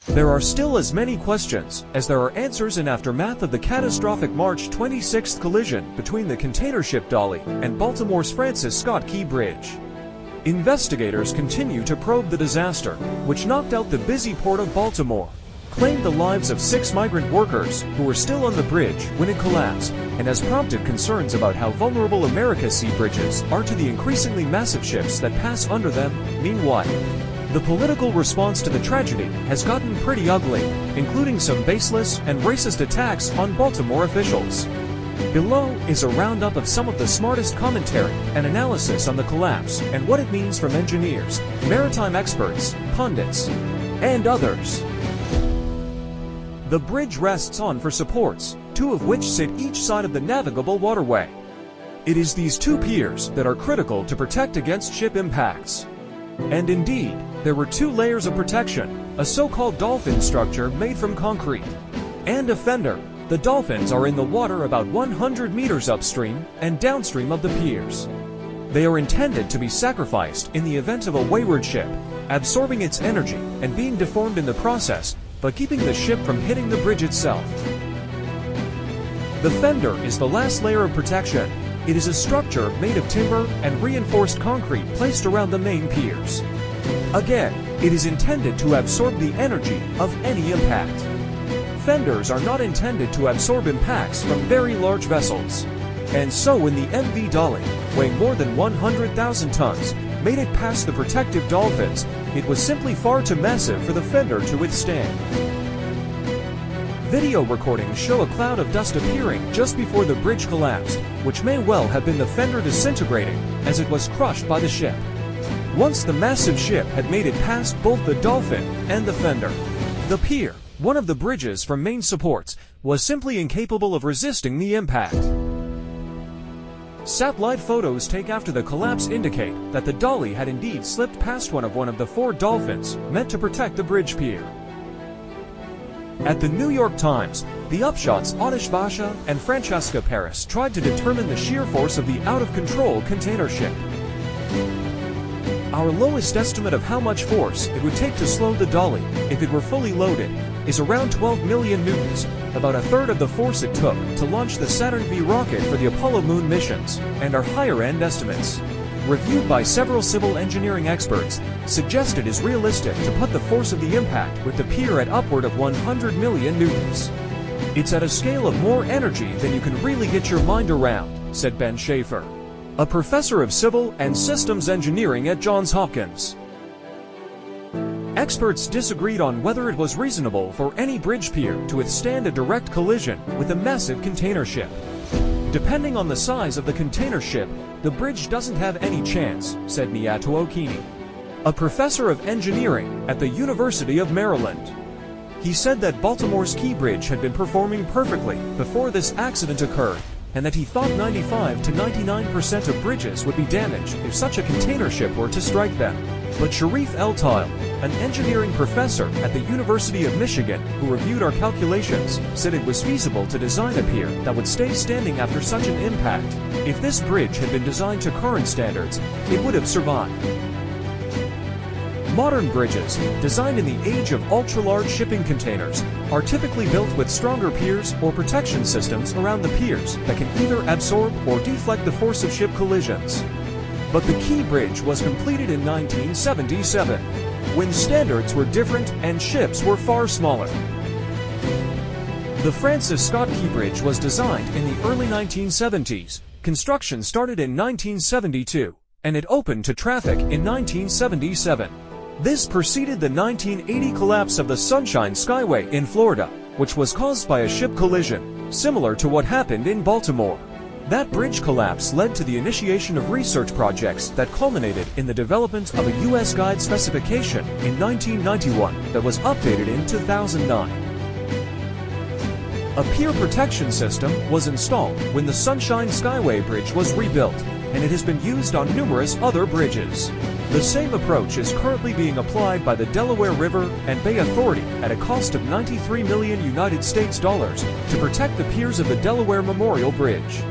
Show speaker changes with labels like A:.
A: There are still as many questions as there are answers in aftermath of the catastrophic March 26 collision between the container ship Dali and Baltimore's Francis Scott Key Bridge. Investigators continue to probe the disaster, which knocked out the busy Port of Baltimore, claimed the lives of 6 migrant workers who were still on the bridge when it collapsed, and has prompted concerns about how vulnerable America's sea bridges are to the increasingly massive ships that pass under them. Meanwhile, the political response to the tragedy has gotten pretty ugly, including some baseless and racist attacks on Baltimore officials. Below is a roundup of some of the smartest commentary and analysis on the collapse and what it means from engineers, maritime experts, pundits, and others. The bridge rests on 4 supports, 2 of which sit each side of the navigable waterway. It is these 2 piers that are critical to protect against ship impacts. And indeed, there were 2 layers of protection, a so-called dolphin structure made from concrete, and a fender. The dolphins are in the water about 100 meters upstream and downstream of the piers. They are intended to be sacrificed in the event of a wayward ship, absorbing its energy and being deformed in the process, but keeping the ship from hitting the bridge itself. The fender is the last layer of protection. It is a structure made of timber and reinforced concrete placed around the main piers. Again, it is intended to absorb the energy of any impact. Fenders are not intended to absorb impacts from very large vessels. And so when the MV Dali, weighing more than 100,000 tons, made it past the protective dolphins, it was simply far too massive for the fender to withstand. Video recordings show a cloud of dust appearing just before the bridge collapsed, which may well have been the fender disintegrating as it was crushed by the ship. Once the massive ship had made it past both the dolphin and the fender, the pier, one of the bridge's from main supports, was simply incapable of resisting the impact. Satellite photos taken after the collapse indicate that the Dali had indeed slipped past one of the 4 dolphins meant to protect the bridge pier. At the New York Times, the upshots Atish Basha and Francesca Paris tried to determine the sheer force of the out-of-control container ship. Our lowest estimate of how much force it would take to slow the Dali, if it were fully loaded, is around 12 million newtons, about a third of the force it took to launch the Saturn V rocket for the Apollo moon missions, and our higher-end estimates, reviewed by several civil engineering experts, suggest it is realistic to put the force of the impact with the pier at upward of 100 million newtons. It's at a scale of more energy than you can really get your mind around, said Ben Schaefer, a professor of civil and systems engineering at Johns Hopkins. Experts disagreed on whether it was reasonable for any bridge pier to withstand a direct collision with a massive container ship. Depending on the size of the container ship, the bridge doesn't have any chance, said Niato Okini, a professor of engineering at the University of Maryland. He said that Baltimore's Key Bridge had been performing perfectly before this accident occurred, and that he thought 95 to 99% of bridges would be damaged if such a container ship were to strike them. But Sharif El-Tile, an engineering professor at the University of Michigan who reviewed our calculations, said it was feasible to design a pier that would stay standing after such an impact. If this bridge had been designed to current standards, it would have survived. Modern bridges, designed in the age of ultra-large shipping containers, are typically built with stronger piers or protection systems around the piers that can either absorb or deflect the force of ship collisions. But the Key Bridge was completed in 1977, when standards were different and ships were far smaller. The Francis Scott Key Bridge was designed in the early 1970s. Construction started in 1972, and it opened to traffic in 1977. This preceded the 1980 collapse of the Sunshine Skyway in Florida, which was caused by a ship collision, similar to what happened in Baltimore. That bridge collapse led to the initiation of research projects that culminated in the development of a U.S. guide specification in 1991 that was updated in 2009. A pier protection system was installed when the Sunshine Skyway Bridge was rebuilt, and it has been used on numerous other bridges. The same approach is currently being applied by the Delaware River and Bay Authority at a cost of $93 million to protect the piers of the Delaware Memorial Bridge.